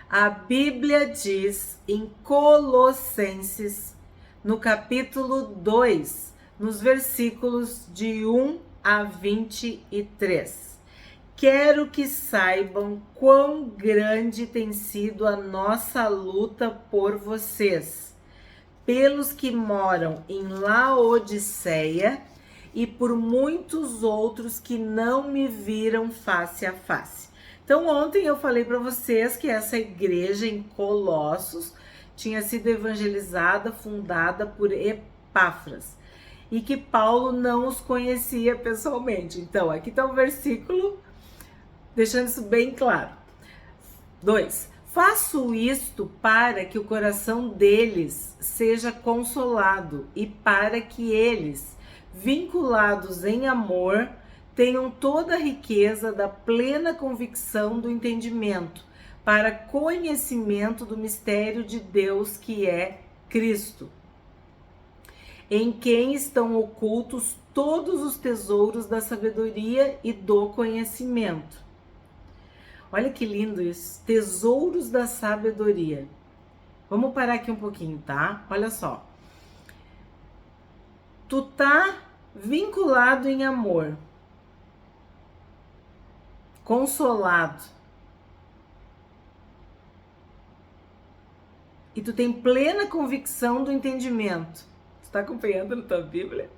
A Bíblia diz em Colossenses, no capítulo 2, nos versículos de 1 a 23. Quero que saibam quão grande tem sido a nossa luta por vocês, pelos que moram em Laodiceia e por muitos outros que não me viram face a face. Então, ontem eu falei para vocês que essa igreja em Colossos tinha sido evangelizada, fundada por Epáfras, e que Paulo não os conhecia pessoalmente. Então, aqui está o versículo deixando isso bem claro. 2. Faço isto para que o coração deles seja consolado e para que eles, vinculados em amor, tenham toda a riqueza da plena convicção do entendimento, para conhecimento do mistério de Deus que é Cristo, em quem estão ocultos todos os tesouros da sabedoria e do conhecimento. Olha que lindo isso, tesouros da sabedoria. Vamos parar aqui um pouquinho, tá? Olha só. Tu tá vinculado em amor, consolado, e tu tem plena convicção do entendimento. Tu tá acompanhando na tua Bíblia?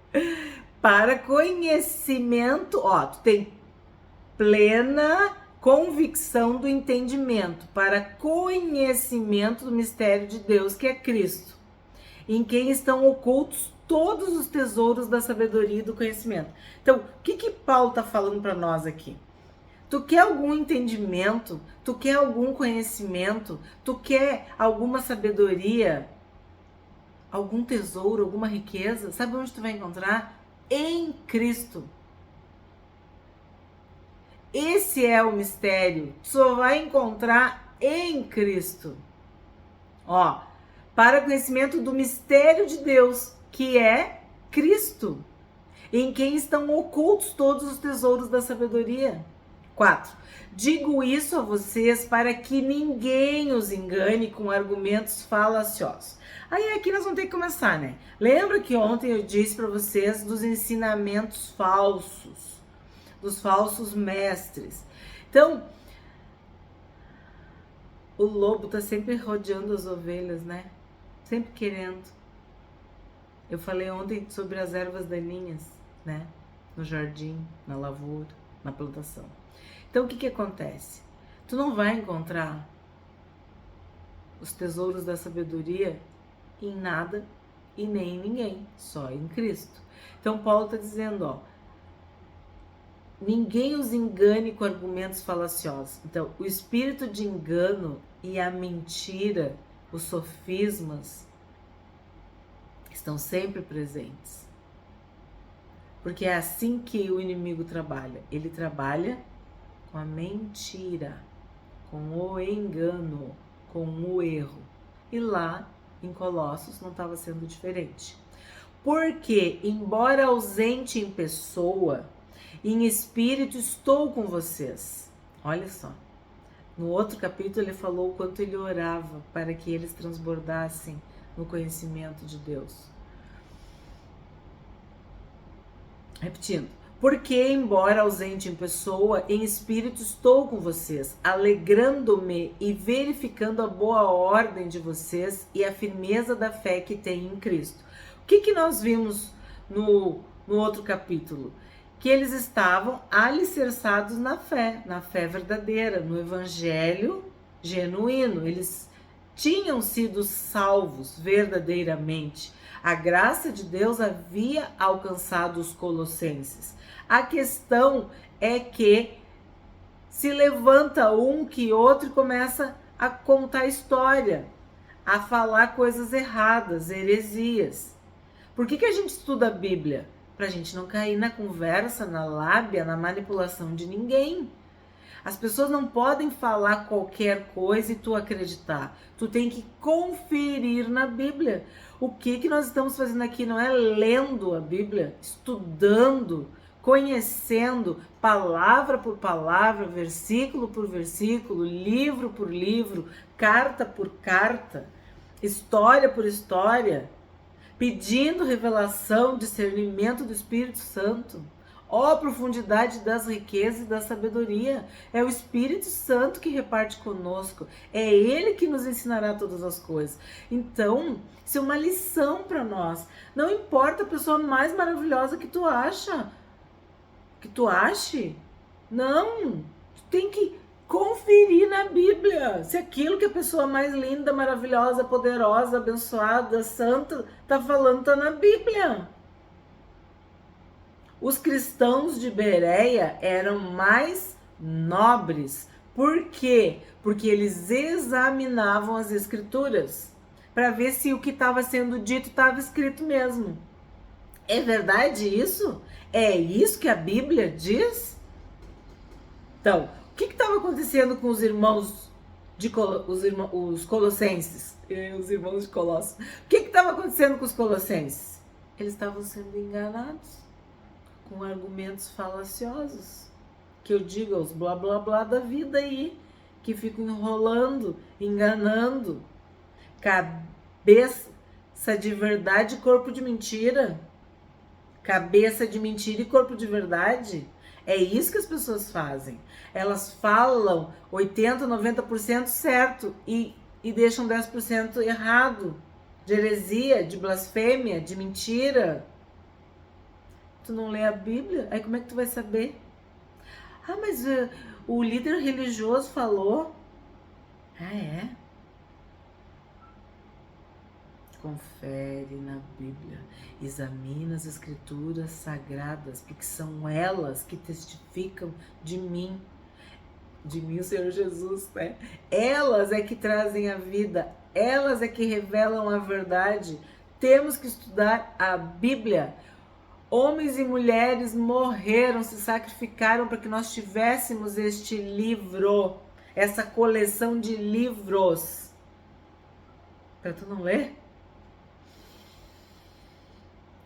Para conhecimento, ó, tu tem plena convicção do entendimento, para conhecimento do mistério de Deus, que é Cristo, em quem estão ocultos todos os tesouros da sabedoria e do conhecimento. Então, o que Paulo está falando para nós aqui? Tu quer algum entendimento? Tu quer algum conhecimento? Tu quer alguma sabedoria? Algum tesouro, alguma riqueza? Sabe onde tu vai encontrar? Em Cristo. Esse é o mistério. Só vai encontrar em Cristo. Ó, para conhecimento do mistério de Deus, que é Cristo, em quem estão ocultos todos os tesouros da sabedoria. 4. Digo isso a vocês para que ninguém os engane com argumentos falaciosos. Aí aqui nós vamos ter que começar, né? Lembra que ontem eu disse para vocês dos ensinamentos falsos, dos falsos mestres. Então, o lobo tá sempre rodeando as ovelhas, né? Sempre querendo. Eu falei ontem sobre as ervas daninhas, né? No jardim, na lavoura, na plantação. Então, o que acontece? Tu não vai encontrar os tesouros da sabedoria em nada e nem em ninguém, só em Cristo. Então, Paulo tá dizendo, ó, ninguém os engane com argumentos falaciosos. Então, o espírito de engano e a mentira, os sofismas, estão sempre presentes. Porque é assim que o inimigo trabalha. Ele trabalha com a mentira, com o engano, com o erro. E lá, em Colossos, não estava sendo diferente. Porque, embora ausente em pessoa, em espírito estou com vocês. Olha só. No outro capítulo ele falou o quanto ele orava para que eles transbordassem no conhecimento de Deus. Repetindo. Porque, embora ausente em pessoa, em espírito estou com vocês, alegrando-me e verificando a boa ordem de vocês e a firmeza da fé que tem em Cristo. O que nós vimos no outro capítulo? Que eles estavam alicerçados na fé verdadeira, no evangelho genuíno. Eles tinham sido salvos verdadeiramente. A graça de Deus havia alcançado os colossenses. A questão é que se levanta um que outro e começa a contar história, a falar coisas erradas, heresias. Por que a gente estuda a Bíblia? Pra gente não cair na conversa, na lábia, na manipulação de ninguém. As pessoas não podem falar qualquer coisa e tu acreditar. Tu tem que conferir na Bíblia. O que nós estamos fazendo aqui não é lendo a Bíblia, estudando, conhecendo palavra por palavra, versículo por versículo, livro por livro, carta por carta, história por história, pedindo revelação, discernimento do Espírito Santo. Ó, profundidade das riquezas e da sabedoria. É o Espírito Santo que reparte conosco. É Ele que nos ensinará todas as coisas. Então, isso é uma lição para nós. Não importa a pessoa mais maravilhosa que tu ache. Não. Tu tem que conferir na Bíblia se aquilo que a pessoa mais linda, maravilhosa, poderosa, abençoada, santa tá falando tá na Bíblia. Os cristãos de Bereia eram mais nobres. Por quê? Porque eles examinavam as escrituras para ver se o que estava sendo dito estava escrito mesmo. É verdade isso? É isso que a Bíblia diz? Então, o que estava acontecendo com os irmãos os colossenses? Os irmãos de Colossos. O que estava acontecendo com os colossenses? Eles estavam sendo enganados com argumentos falaciosos, que eu digo, os blá blá blá da vida aí, que ficam enrolando, enganando, cabeça de verdade e corpo de mentira, cabeça de mentira e corpo de verdade. É isso que as pessoas fazem. Elas falam 80, 90% certo e deixam 10% errado, de heresia, de blasfêmia, de mentira. Tu não lê a Bíblia? Aí como é que tu vai saber? Ah, mas o líder religioso falou. Ah, é? Confere na Bíblia. Examina as escrituras sagradas, porque são elas que testificam de mim. De mim, o Senhor Jesus, né? Elas é que trazem a vida. Elas é que revelam a verdade. Temos que estudar a Bíblia. Homens e mulheres morreram, se sacrificaram para que nós tivéssemos este livro, essa coleção de livros. Para tu não ler?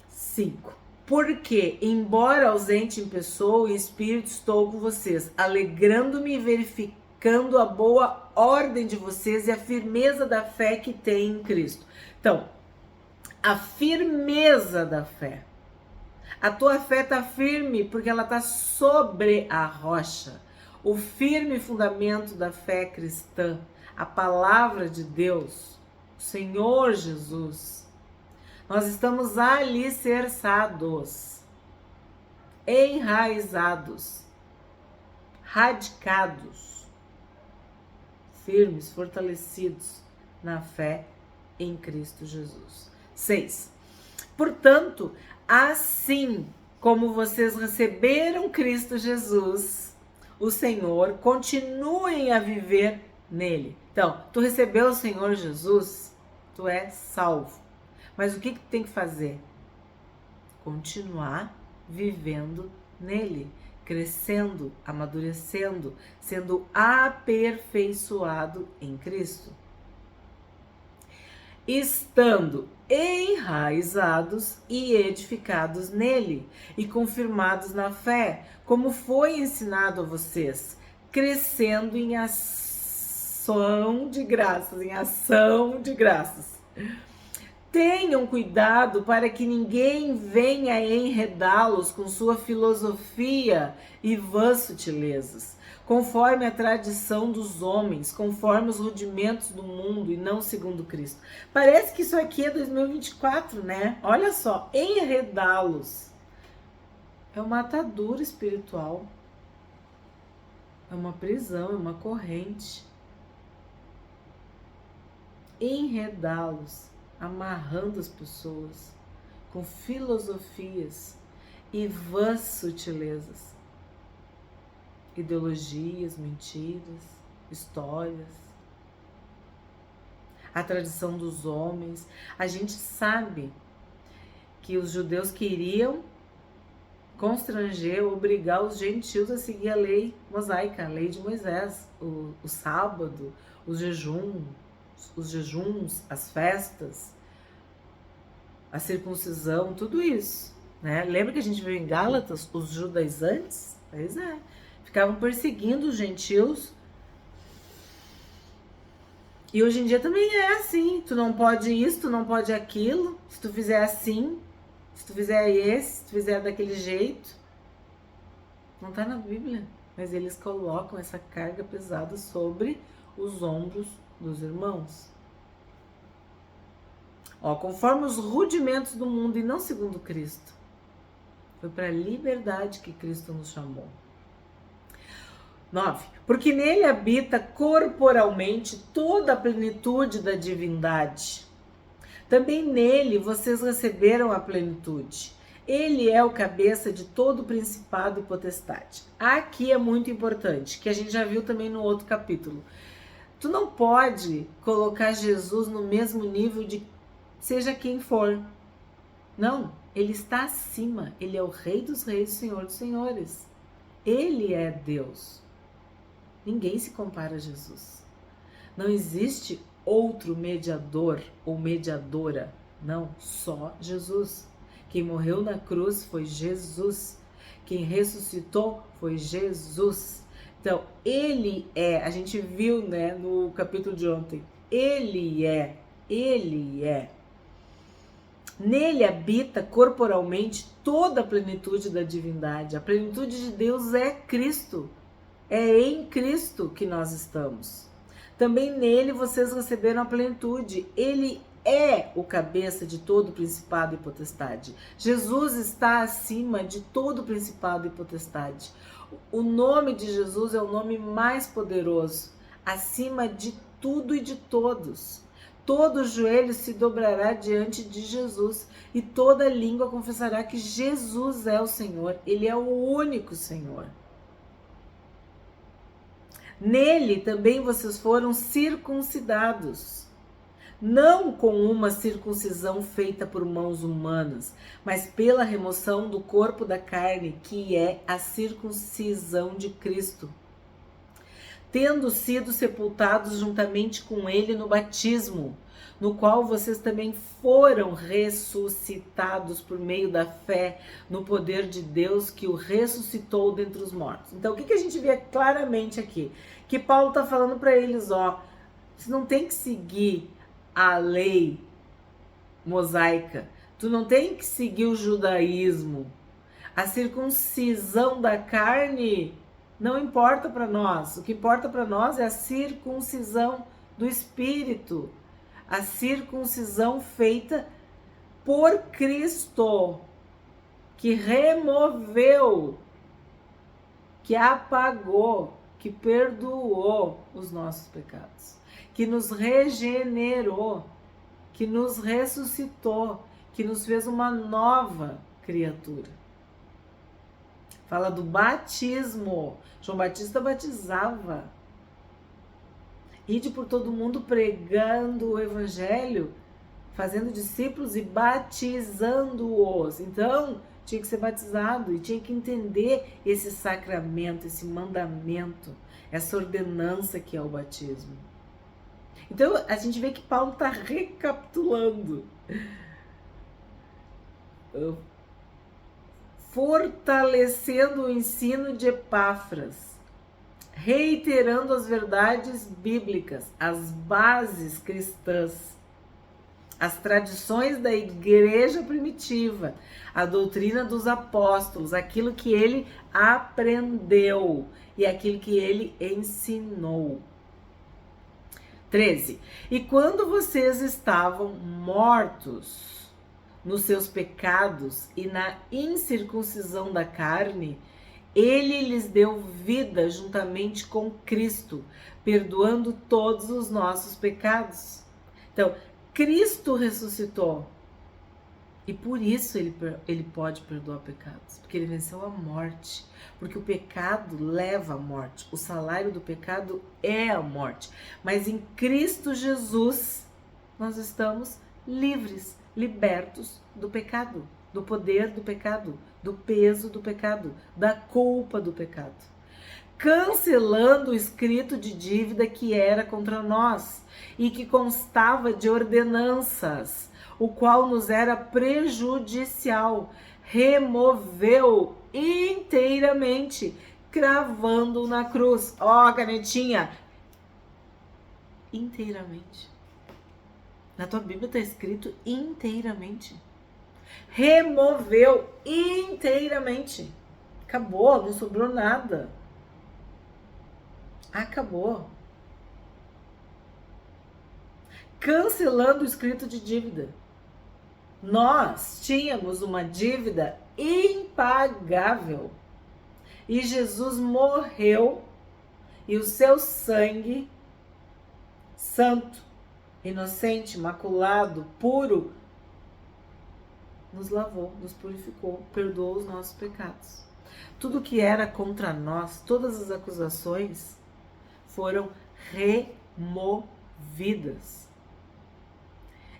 5. Porque, embora ausente em pessoa e espírito, estou com vocês, alegrando-me e verificando a boa ordem de vocês e a firmeza da fé que tem em Cristo. Então, a firmeza da fé. A tua fé está firme porque ela está sobre a rocha. O firme fundamento da fé cristã, a palavra de Deus, o Senhor Jesus. Nós estamos alicerçados, enraizados, radicados, firmes, fortalecidos na fé em Cristo Jesus. 6. Portanto, assim como vocês receberam Cristo Jesus, o Senhor, continuem a viver nele. Então, tu recebeu o Senhor Jesus, tu é salvo. Mas o que tu tem que fazer? Continuar vivendo nele, crescendo, amadurecendo, sendo aperfeiçoado em Cristo. Estando enraizados e edificados nele e confirmados na fé, como foi ensinado a vocês, crescendo em ação de graças. Tenham cuidado para que ninguém venha enredá-los com sua filosofia e vãs sutilezas, conforme a tradição dos homens, conforme os rudimentos do mundo e não segundo Cristo. Parece que isso aqui é 2024, né? Olha só, enredá-los. É uma atadura espiritual. É uma prisão, é uma corrente. Enredá-los, amarrando as pessoas com filosofias e vãs sutilezas. Ideologias, mentiras, histórias, a tradição dos homens. A gente sabe que os judeus queriam constranger, obrigar os gentios a seguir a lei mosaica, a lei de Moisés, o sábado, os jejuns, as festas, a circuncisão, tudo isso. né? Lembra que a gente viu em Gálatas os judaizantes? Pois é. Ficavam perseguindo os gentios. E hoje em dia também é assim. Tu não pode isso, tu não pode aquilo. Se tu fizer assim, se tu fizer esse, se tu fizer daquele jeito. Não tá na Bíblia. Mas eles colocam essa carga pesada sobre os ombros dos irmãos. Ó, conforme os rudimentos do mundo e não segundo Cristo. Foi para a liberdade que Cristo nos chamou. 9. Porque nele habita corporalmente toda a plenitude da divindade. Também nele vocês receberam a plenitude. Ele é o cabeça de todo o principado e potestade. Aqui é muito importante, que a gente já viu também no outro capítulo. Tu não pode colocar Jesus no mesmo nível de seja quem for. Não, ele está acima. Ele é o Rei dos Reis, Senhor dos Senhores. Ele é Deus. Ninguém se compara a Jesus. Não existe outro mediador ou mediadora. Não, só Jesus. Quem morreu na cruz foi Jesus. Quem ressuscitou foi Jesus. Então, ele é, a gente viu, né, no capítulo de ontem, ele é. Nele habita corporalmente toda a plenitude da divindade. A plenitude de Deus é Cristo. É em Cristo que nós estamos. Também nele vocês receberam a plenitude. Ele é o cabeça de todo principado e potestade. Jesus está acima de todo principado e potestade. O nome de Jesus é o nome mais poderoso, acima de tudo e de todos. Todo joelho se dobrará diante de Jesus e toda língua confessará que Jesus é o Senhor. Ele é o único Senhor. Nele também vocês foram circuncidados, não com uma circuncisão feita por mãos humanas, mas pela remoção do corpo da carne, que é a circuncisão de Cristo, tendo sido sepultados juntamente com ele no batismo, no qual vocês também foram ressuscitados por meio da fé no poder de Deus que o ressuscitou dentre os mortos. Então, o que a gente vê claramente aqui? Que Paulo está falando para eles, ó, você não tem que seguir a lei mosaica, tu não tem que seguir o judaísmo. A circuncisão da carne não importa para nós. O que importa para nós é a circuncisão do espírito. A circuncisão feita por Cristo, que removeu, que apagou, que perdoou os nossos pecados, que nos regenerou, que nos ressuscitou, que nos fez uma nova criatura. Fala do batismo. João Batista batizava. Ide por todo mundo pregando o evangelho, fazendo discípulos e batizando-os. Então, tinha que ser batizado e tinha que entender esse sacramento, esse mandamento, essa ordenança que é o batismo. Então, a gente vê que Paulo está recapitulando, fortalecendo o ensino de Epáfras, reiterando as verdades bíblicas, as bases cristãs, as tradições da igreja primitiva, a doutrina dos apóstolos, aquilo que ele aprendeu e aquilo que ele ensinou. 13. E quando vocês estavam mortos nos seus pecados e na incircuncisão da carne, ele lhes deu vida juntamente com Cristo, perdoando todos os nossos pecados. Então, Cristo ressuscitou. E por isso ele pode perdoar pecados. Porque ele venceu a morte. Porque o pecado leva à morte. O salário do pecado é a morte. Mas em Cristo Jesus, nós estamos livres, libertos do pecado, do poder do pecado, do peso do pecado, da culpa do pecado, cancelando o escrito de dívida que era contra nós e que constava de ordenanças, o qual nos era prejudicial, removeu inteiramente, cravando na cruz. Ó, canetinha. Inteiramente. Na tua Bíblia está escrito inteiramente. Removeu inteiramente. Acabou, não sobrou nada. Acabou. Cancelando o escrito de dívida. Nós tínhamos uma dívida impagável. E Jesus morreu e o seu sangue, santo, inocente, imaculado, puro, nos lavou, nos purificou, perdoou os nossos pecados. Tudo que era contra nós, todas as acusações foram removidas.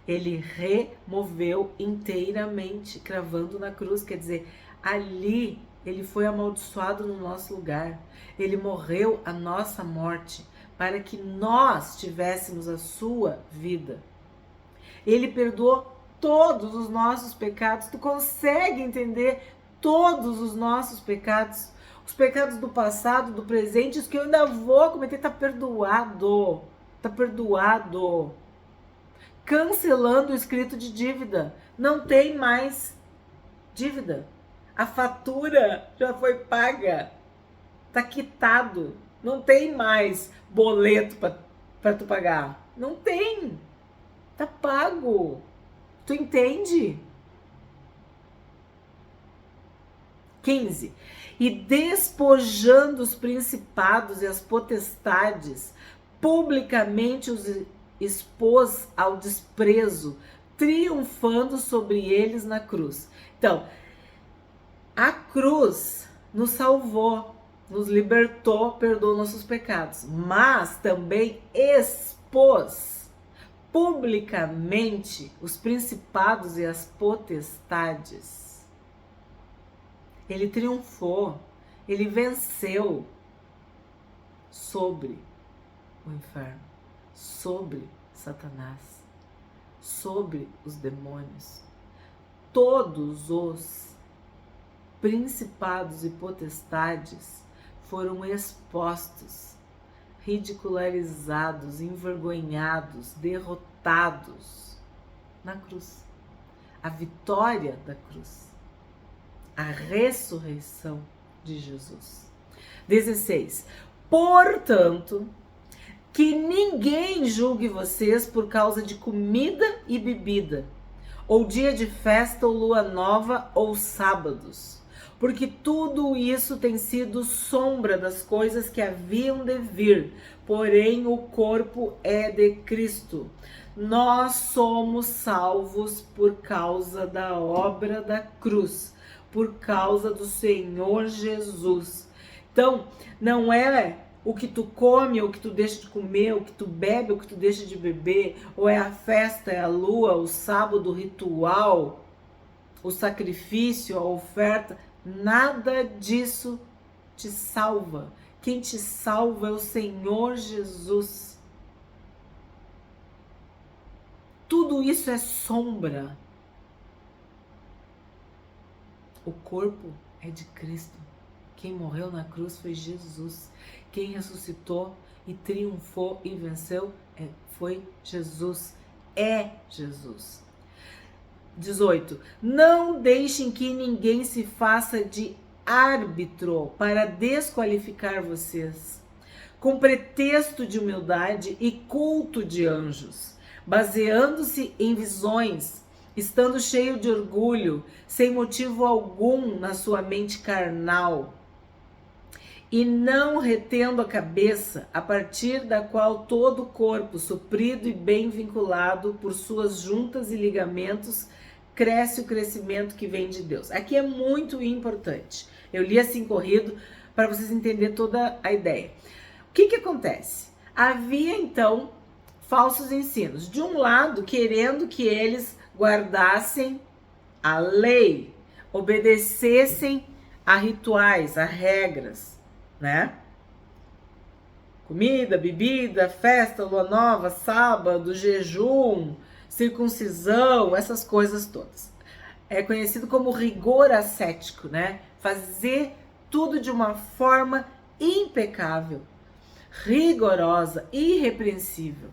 Ele removeu inteiramente, cravando na cruz, quer dizer, ali ele foi amaldiçoado no nosso lugar. Ele morreu a nossa morte para que nós tivéssemos a sua vida. Ele perdoou todos os nossos pecados. Tu consegue entender todos os nossos pecados? Os pecados do passado, do presente, os que eu ainda vou cometer, tá perdoado. Tá perdoado. Cancelando o escrito de dívida. Não tem mais dívida. A fatura já foi paga. Tá quitado. Não tem mais boleto para tu pagar. Não tem. Tá pago. Tu entende? 15. E despojando os principados e as potestades, publicamente os expôs ao desprezo, triunfando sobre eles na cruz. Então, a cruz nos salvou, nos libertou, perdoou nossos pecados, mas também expôs publicamente os principados e as potestades. Ele triunfou, ele venceu sobre o inferno, sobre Satanás, sobre os demônios. Todos os principados e potestades foram expostos, ridicularizados, envergonhados, derrotados na cruz. A vitória da cruz, a ressurreição de Jesus. 16. Portanto, que ninguém julgue vocês por causa de comida e bebida, ou dia de festa, ou lua nova, ou sábados, porque tudo isso tem sido sombra das coisas que haviam de vir, porém o corpo é de Cristo. Nós somos salvos por causa da obra da cruz, por causa do Senhor Jesus. Então, não é o que tu come, ou o que tu deixa de comer, o que tu bebe, ou o que tu deixa de beber, ou é a festa, é a lua, o sábado, o ritual, o sacrifício, a oferta. Nada disso te salva. Quem te salva é o Senhor Jesus. Tudo isso é sombra. O corpo é de Cristo. Quem morreu na cruz foi Jesus. Quem ressuscitou e triunfou e venceu foi Jesus. É Jesus. 18. Não deixem que ninguém se faça de árbitro para desqualificar vocês, com pretexto de humildade e culto de anjos, baseando-se em visões, estando cheio de orgulho, sem motivo algum na sua mente carnal, e não retendo a cabeça, a partir da qual todo o corpo, suprido e bem vinculado por suas juntas e ligamentos, cresce o crescimento que vem de Deus. Aqui é muito importante. Eu li assim corrido para vocês entenderem toda a ideia. O que acontece? Havia então falsos ensinos. De um lado, querendo que eles guardassem a lei, obedecessem a rituais, a regras, né? Comida, bebida, festa, lua nova, sábado, jejum, circuncisão, essas coisas todas. é conhecido como rigor ascético, né? Fazer tudo de uma forma impecável, rigorosa, irrepreensível.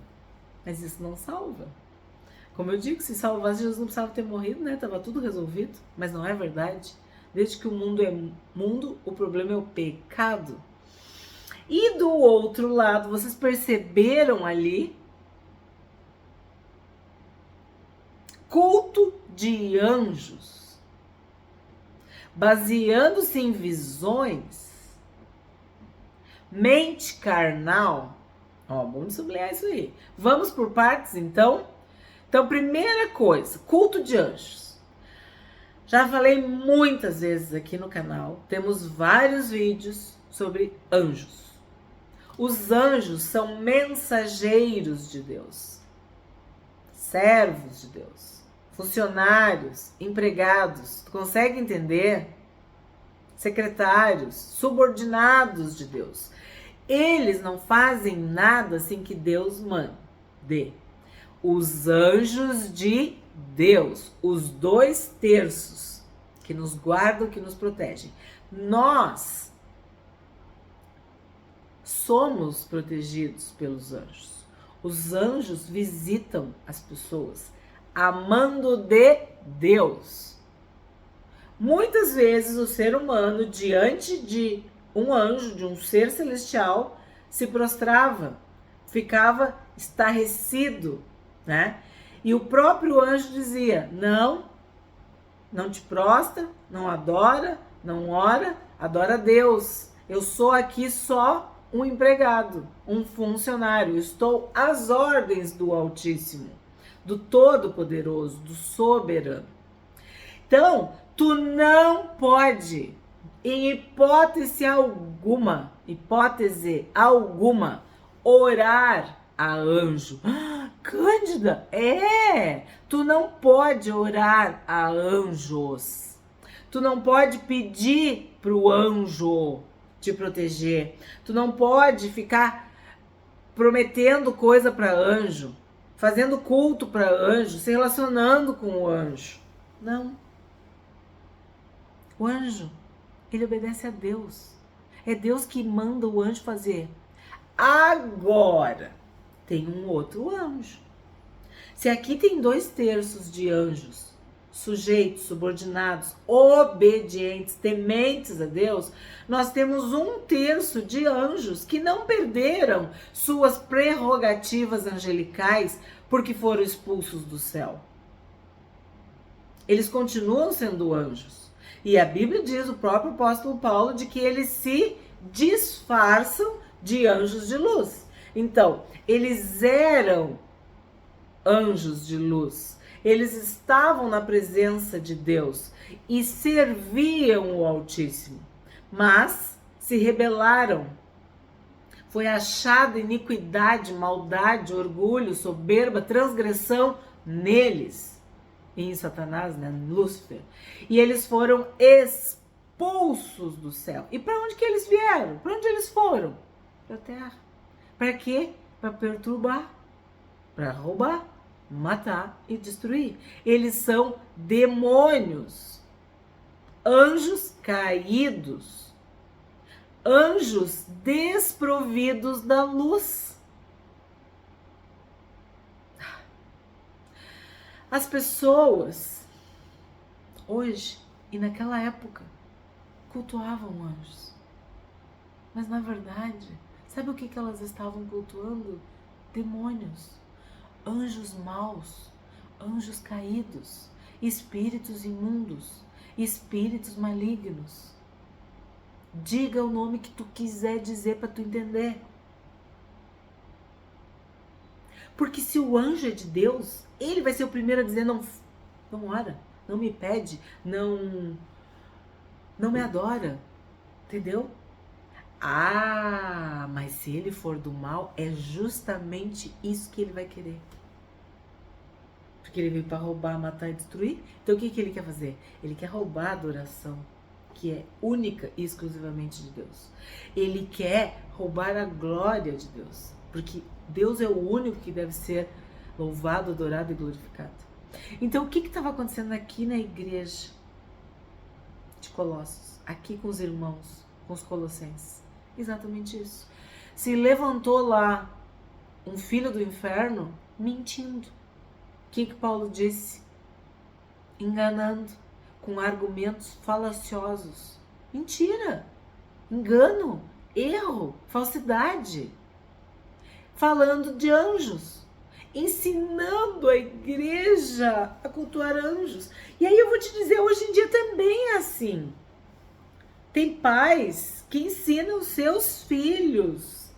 Mas isso não salva. Como eu digo, se salvasse, Jesus não precisava ter morrido, né? Tava tudo resolvido. Mas não é verdade. Desde que o mundo é mundo, o problema é o pecado. E do outro lado, vocês perceberam ali? Culto de anjos. Baseando-se em visões. Mente carnal. Ó, vamos sublinhar isso aí. Vamos por partes, então? Então, primeira coisa, culto de anjos. Já falei muitas vezes aqui no canal, temos vários vídeos sobre anjos. Os anjos são mensageiros de Deus, servos de Deus, funcionários, empregados, tu consegue entender? Secretários, subordinados de Deus. Eles não fazem nada sem que Deus mande. Os anjos de Deus, os 2/3 que nos guardam, que nos protegem. Nós somos protegidos pelos anjos. Os anjos visitam as pessoas, amando de Deus. Muitas vezes o ser humano, diante de um anjo, de um ser celestial, se prostrava, ficava estarrecido, né? E o próprio anjo dizia: não te prostra, não adora, não ora, adora a Deus. Eu sou aqui só um empregado, um funcionário. Estou às ordens do Altíssimo, do Todo-Poderoso, do Soberano. Então, tu não pode, em hipótese alguma, orar a anjo. Cândida, tu não pode orar a anjos. Tu não pode pedir pro anjo te proteger. Tu não pode ficar prometendo coisa para anjo, fazendo culto para anjo, se relacionando com o anjo. Não. O anjo, ele obedece a Deus. É Deus que manda o anjo fazer. Agora, tem um outro anjo. Se aqui tem 2/3 de anjos, sujeitos, subordinados, obedientes, tementes a Deus, nós temos 1/3 de anjos que não perderam suas prerrogativas angelicais porque foram expulsos do céu. Eles continuam sendo anjos. E a Bíblia diz, o próprio apóstolo Paulo, de que eles se disfarçam de anjos de luz. Então, eles eram anjos de luz. Eles estavam na presença de Deus e serviam o Altíssimo, mas se rebelaram. Foi achada iniquidade, maldade, orgulho, soberba, transgressão neles, em Satanás, né, Lúcifer. E eles foram expulsos do céu. E para onde que eles vieram? Para onde eles foram? Para a terra. Para quê? Para perturbar, para roubar, matar e destruir. Eles são demônios, anjos caídos, anjos desprovidos da luz. As pessoas hoje e naquela época cultuavam anjos, mas na verdade, sabe o que elas estavam cultuando? Demônios, anjos maus, anjos caídos, espíritos imundos, espíritos malignos. Diga o nome que tu quiser dizer para tu entender. Porque se o anjo é de Deus, ele vai ser o primeiro a dizer: não ora, não me pede, não me adora, entendeu? Ah, mas se ele for do mal, é justamente isso que ele vai querer. Porque ele veio para roubar, matar e destruir. Então o que ele quer fazer? Ele quer roubar a adoração, que é única e exclusivamente de Deus. Ele quer roubar a glória de Deus, porque Deus é o único que deve ser louvado, adorado e glorificado. Então, o que estava acontecendo aqui na igreja de Colossos? Aqui com os irmãos, com os colossenses? Exatamente isso. Se levantou lá um filho do inferno mentindo. O que Paulo disse? Enganando, com argumentos falaciosos. Mentira, engano, erro, falsidade. Falando de anjos, ensinando a igreja a cultuar anjos. E aí eu vou te dizer, hoje em dia também é assim. Tem pais que ensinam os seus filhos.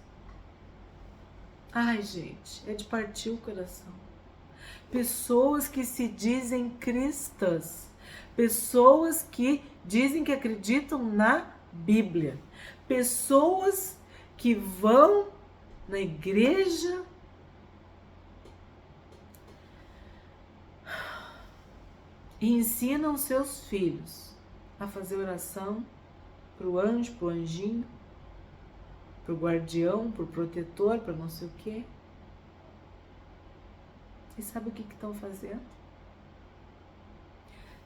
Ai, gente, é de partir o coração. Pessoas que se dizem cristãs, pessoas que dizem que acreditam na Bíblia, pessoas que vão na igreja e ensinam seus filhos a fazer oração para o anjo, para o anjinho, para o guardião, para o protetor, para não sei o quê. E sabe o que estão fazendo?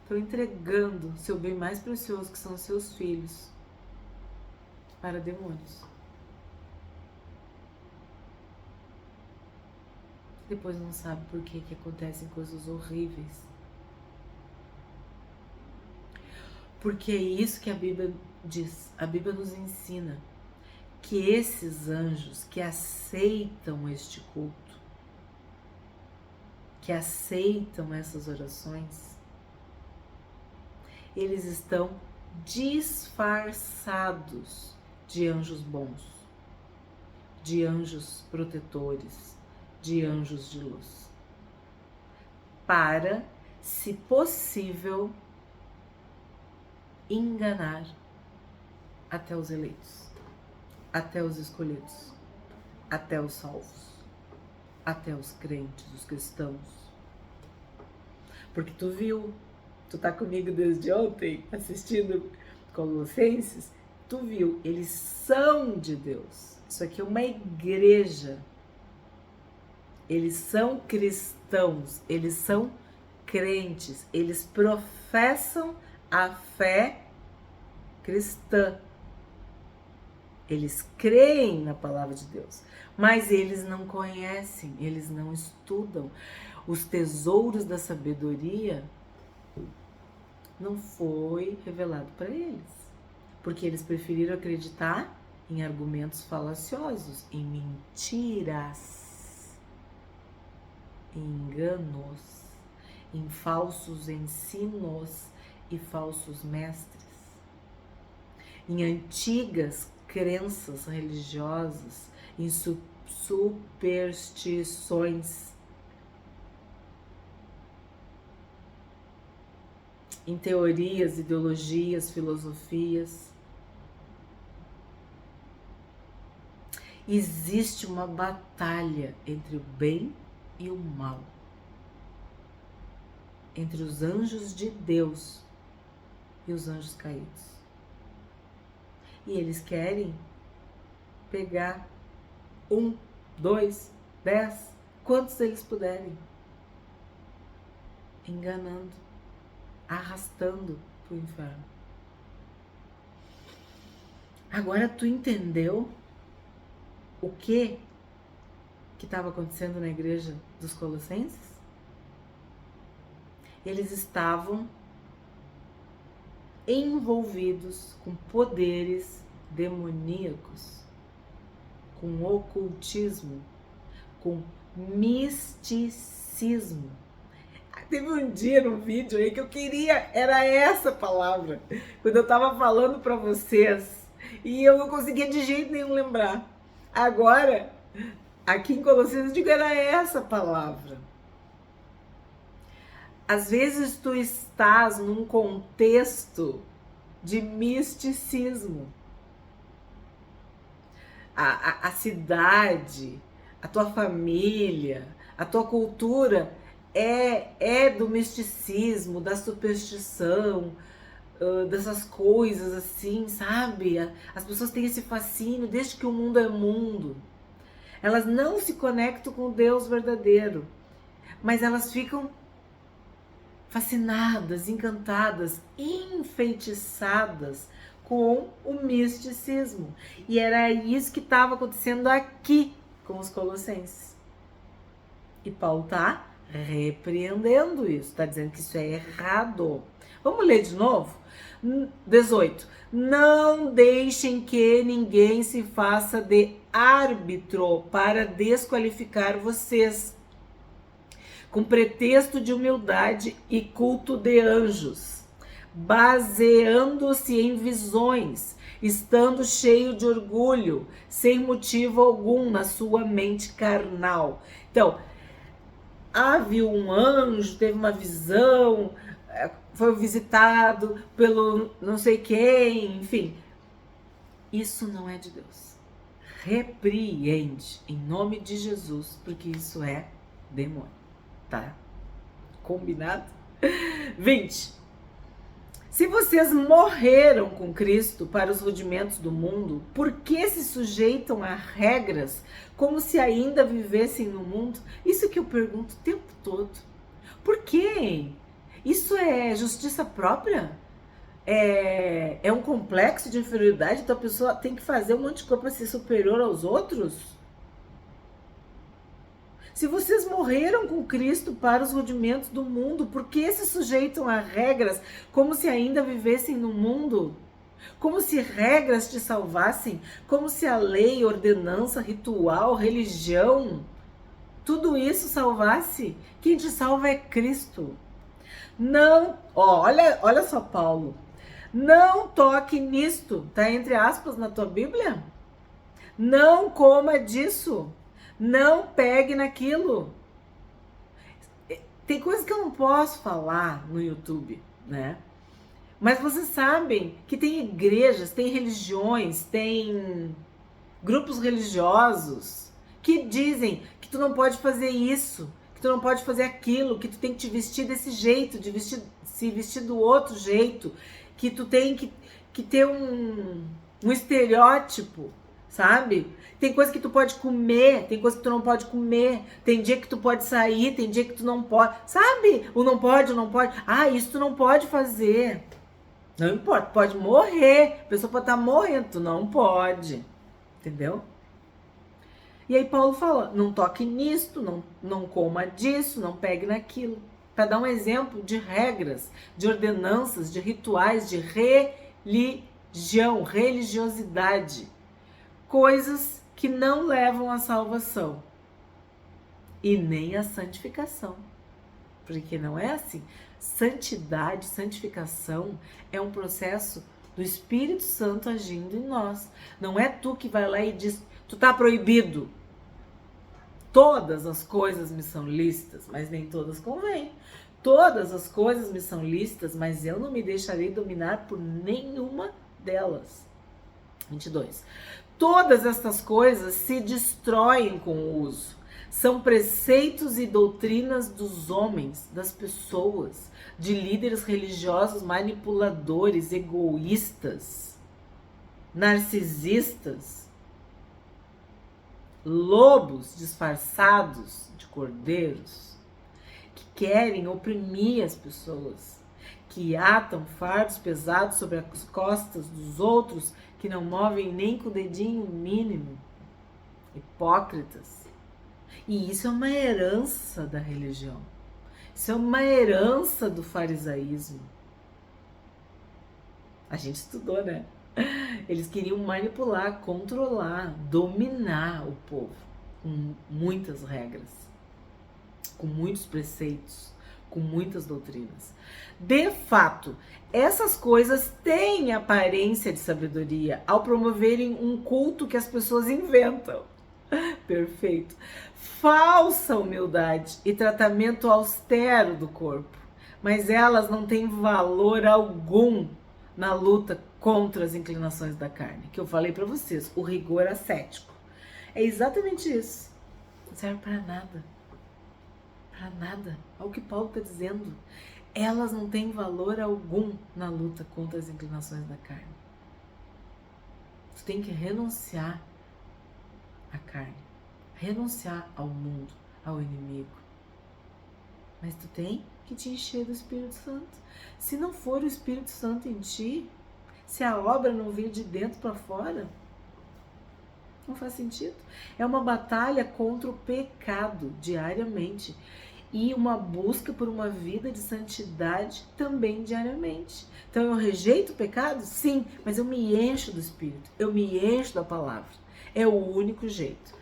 Estão entregando seu bem mais precioso, que são seus filhos, para demônios. Depois não sabe por que acontecem coisas horríveis. Porque é isso que a Bíblia diz. A Bíblia nos ensina que esses anjos que aceitam este culto, que aceitam essas orações, eles estão disfarçados de anjos bons, de anjos protetores, de anjos de luz, para, se possível, enganar até os eleitos, até os escolhidos, até os salvos, até os crentes, os cristãos. Porque tu viu, tu tá comigo desde ontem, assistindo Colossenses, tu viu, eles são de Deus. Isso aqui é uma igreja. Eles são cristãos, eles são crentes, eles professam a fé cristã. Eles creem na palavra de Deus, mas eles não conhecem, eles não estudam. Os tesouros da sabedoria não foi revelado para eles, porque eles preferiram acreditar em argumentos falaciosos, em mentiras, em enganos, em falsos ensinos e falsos mestres, em antigas crenças religiosas, em superstições, em teorias, ideologias, filosofias. Existe uma batalha entre o bem e o mal, entre os anjos de Deus e os anjos caídos. E eles querem pegar 1, 2, 10, quantos eles puderem, enganando, arrastando para o inferno. Agora tu entendeu o que estava acontecendo na igreja dos Colossenses? Eles estavam envolvidos com poderes demoníacos, com ocultismo, com misticismo. Teve um dia no vídeo aí que eu queria, era essa palavra, quando eu estava falando para vocês, e eu não conseguia de jeito nenhum lembrar. Agora, aqui em Colossenses, eu digo, era essa palavra. Às vezes tu estás num contexto de misticismo. A cidade, a tua família, a tua cultura é do misticismo, da superstição, dessas coisas assim, sabe? As pessoas têm esse fascínio desde que o mundo é mundo. Elas não se conectam com o Deus verdadeiro, mas elas ficam fascinadas, encantadas, enfeitiçadas com o misticismo. E era isso que estava acontecendo aqui com os colossenses. E Paulo está repreendendo isso, está dizendo que isso é errado. Vamos ler de novo? 18. Não deixem que ninguém se faça de árbitro para desqualificar vocês, com pretexto de humildade e culto de anjos, baseando-se em visões, estando cheio de orgulho, sem motivo algum na sua mente carnal. Então, viu um anjo, teve uma visão, foi visitado pelo não sei quem, enfim. Isso não é de Deus. Repreende em nome de Jesus, porque isso é demônio, tá? Combinado? 20. Se vocês morreram com Cristo para os rudimentos do mundo, por que se sujeitam a regras como se ainda vivessem no mundo? Isso que eu pergunto o tempo todo. Por quê? Isso é justiça própria? É um complexo de inferioridade? Então a pessoa tem que fazer um monte de coisa para ser superior aos outros? Se vocês morreram com Cristo para os rudimentos do mundo, por que se sujeitam a regras como se ainda vivessem no mundo? Como se regras te salvassem? Como se a lei, ordenança, ritual, religião, tudo isso salvasse? Quem te salva é Cristo. Não, olha só Paulo. Não toque nisto, tá entre aspas na tua Bíblia? Não coma disso. Não pegue naquilo. Tem coisas que eu não posso falar no YouTube, né? Mas vocês sabem que tem igrejas, tem religiões, tem grupos religiosos que dizem que tu não pode fazer isso, que tu não pode fazer aquilo, que tu tem que te vestir desse jeito, se vestir do outro jeito, que tu tem que ter um estereótipo, sabe? Tem coisa que tu pode comer, tem coisa que tu não pode comer, tem dia que tu pode sair, tem dia que tu não pode, sabe? O não pode, o não pode. Isso tu não pode fazer. Não importa, pode morrer, a pessoa pode estar morrendo, tu não pode, entendeu? E aí Paulo fala, não toque nisto, não coma disso, não pegue naquilo. Para dar um exemplo de regras, de ordenanças, de rituais, de religião, religiosidade. Coisas que não levam à salvação e nem à santificação. Porque não é assim. Santidade, santificação é um processo do Espírito Santo agindo em nós. Não é tu que vai lá e diz, tu tá proibido. Todas as coisas me são lícitas, mas nem todas convêm. Todas as coisas me são lícitas, mas eu não me deixarei dominar por nenhuma delas. 22. Todas estas coisas se destroem com o uso. São preceitos e doutrinas dos homens, das pessoas, de líderes religiosos manipuladores, egoístas, narcisistas, lobos disfarçados de cordeiros, que querem oprimir as pessoas, que atam fardos pesados sobre as costas dos outros, que não movem nem com o dedinho mínimo. Hipócritas. E isso é uma herança da religião. Isso é uma herança do farisaísmo. A gente estudou, né? Eles queriam manipular, controlar, dominar o povo com muitas regras, com muitos preceitos, com muitas doutrinas. De fato, essas coisas têm aparência de sabedoria ao promoverem um culto que as pessoas inventam. Perfeito. Falsa humildade e tratamento austero do corpo, mas elas não têm valor algum na luta contra as inclinações da carne, que eu falei para vocês, o rigor ascético. É exatamente isso. Não serve para nada. Para nada. Olha o que Paulo está dizendo. Elas não têm valor algum na luta contra as inclinações da carne. Tu tem que renunciar à carne. Renunciar ao mundo, ao inimigo. Mas tu tem que te encher do Espírito Santo. Se não for o Espírito Santo em ti, se a obra não vir de dentro para fora, não faz sentido. É uma batalha contra o pecado diariamente e uma busca por uma vida de santidade também diariamente. Então eu rejeito o pecado? Sim, mas eu me encho do Espírito, eu me encho da palavra. É o único jeito.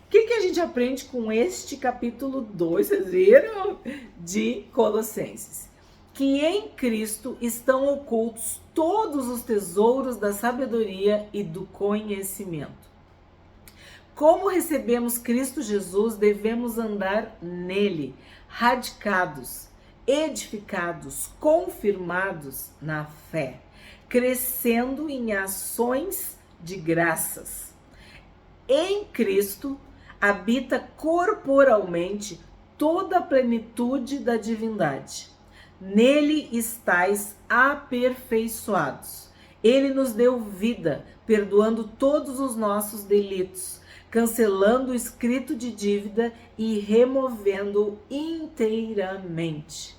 O que a gente aprende com este capítulo 2, vocês viram? De Colossenses. Que em Cristo estão ocultos todos os tesouros da sabedoria e do conhecimento. Como recebemos Cristo Jesus, devemos andar nele, radicados, edificados, confirmados na fé, crescendo em ações de graças. Em Cristo habita corporalmente toda a plenitude da divindade. Nele estais aperfeiçoados. Ele nos deu vida, perdoando todos os nossos delitos, cancelando o escrito de dívida e removendo-o inteiramente.